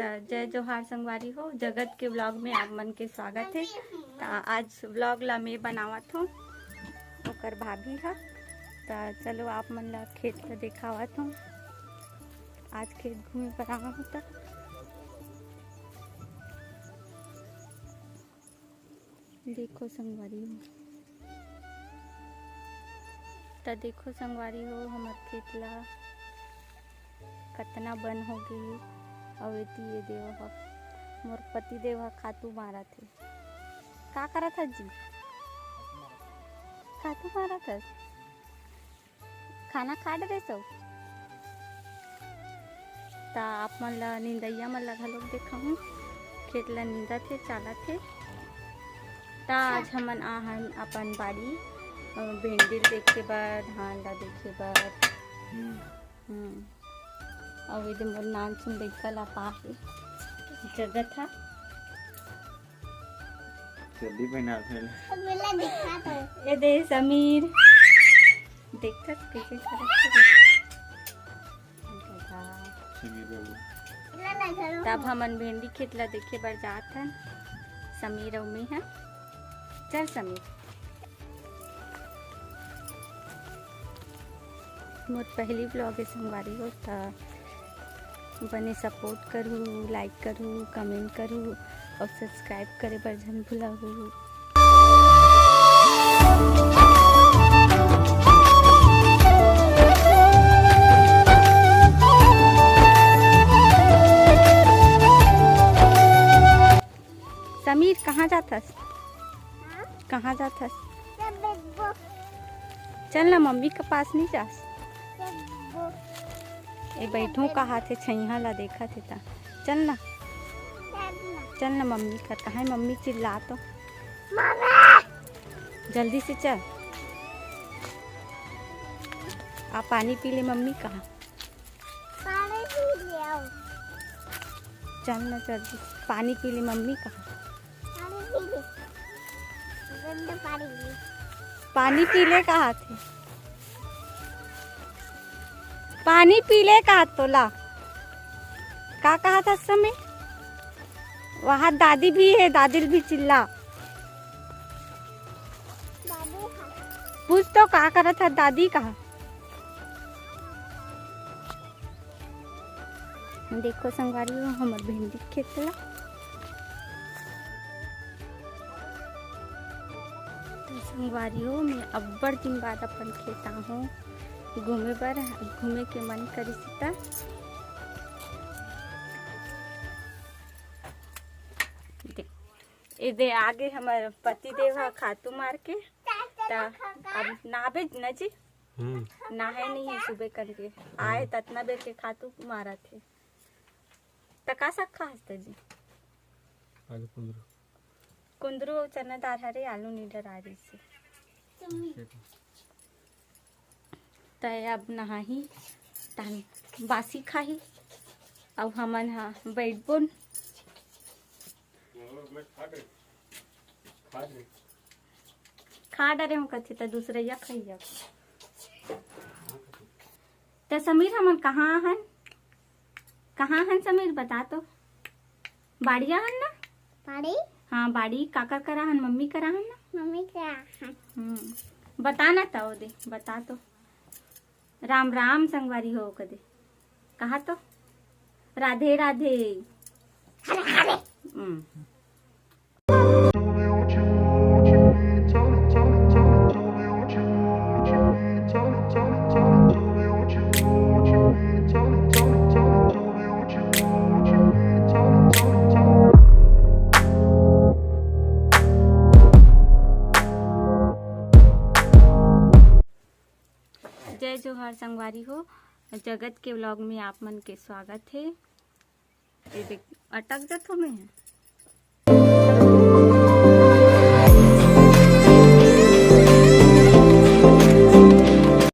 जय जोहार संगवारी हो। जगत के ब्लॉग में आप मन के स्वागत है। आज ब्लॉग ला मैं बनावत हूँ, ओकर भाभी है। चलो आप मन ला खेत ला दिखावत हूँ। आज खेत घूमे पर आवा हूँ। देखो संगवारी हो, देखो संगवारी हो, हमार खेत ला कतना बन हो गई। और ये देव मोर पति देव खातू मारा थे। का करा था जी? खातू मारा था। खाना खा डरे सब। ता आप मन ला निंदैया मन ला घलोक देखाऊँ। खेत ला नींदा थे, चाला थे। ता आज हमन आहन अपन बाड़ी भिंडी देखे बर, धान ला देखे बर। और इधर मोर नान सुन लइका ला पाहे जगह था। जल्दी पहना थे। ये दे समीर देखता कैसे तब हमन भिंडी खेत ला देखे बर जात हन। समीर और मैं है। चल समीर, मोर पहली ब्लॉग है संगवारी हो। बने सपोर्ट करूँ, लाइक करूँ, कमेंट करूँ और सब्सक्राइब करे बर झन भुलाहू। समीर कहाँ जाथस? कहाँ जाथस? चल ना मम्मी के पास नहीं जास। ए बैठो कहा थे छैहा ला देखा थे ता। चल ना, चल ना मम्मी का कहा। मम्मी चिल्ला तो जल्दी से चल। आप पानी पी ले। मम्मी कहा पानी पी ले आओ। चल ना जल्दी पानी पी ले। मम्मी कहा पानी पी ले। गंदा पानी पी। पानी पी ले कहा थे। पानी पी ले कहा तो ला। का कहा था समय? वहाँ दादी भी है, दादी भी चिल्ला। दादी पूछ तो का करा था दादी कहा। देखो संगवारी हो, हमार भिंडी खेत ला तो संगवारी हो। मैं अब्बड़ दिन बाद अपन खेत हूँ घूमे बर। घूमे के मन करी सीता। इधे आगे हमारे पति देव खातू मार के ता अब नहाबे न जी। नहाए नहीं है सुबह करके आए ततना बेर के खातू मारा थे। तका सा खास्ता जी आलू कुंदरू चना दाल हरे आलू नीडर आ रही से। तय अब नहाही तान बासी खाही। अब हमन हा बैठबोन खा डरे हूँ कथे तो दूसरे खाइया। तो समीर हमन कहाँ हन? कहाँ हन समीर बता तो। बाड़िया हन ना? पानी हाँ बाड़ी। काका करा हन? मम्मी करा हन ना? मम्मी क्या? बता ना तो दे बता तो। राम राम संगवारी हो कदे कहा तो। राधे राधे। जय जोहार संगवारी हो। जगत के ब्लॉग में आप मन के स्वागत है। ये देख अटक जात हो मैं।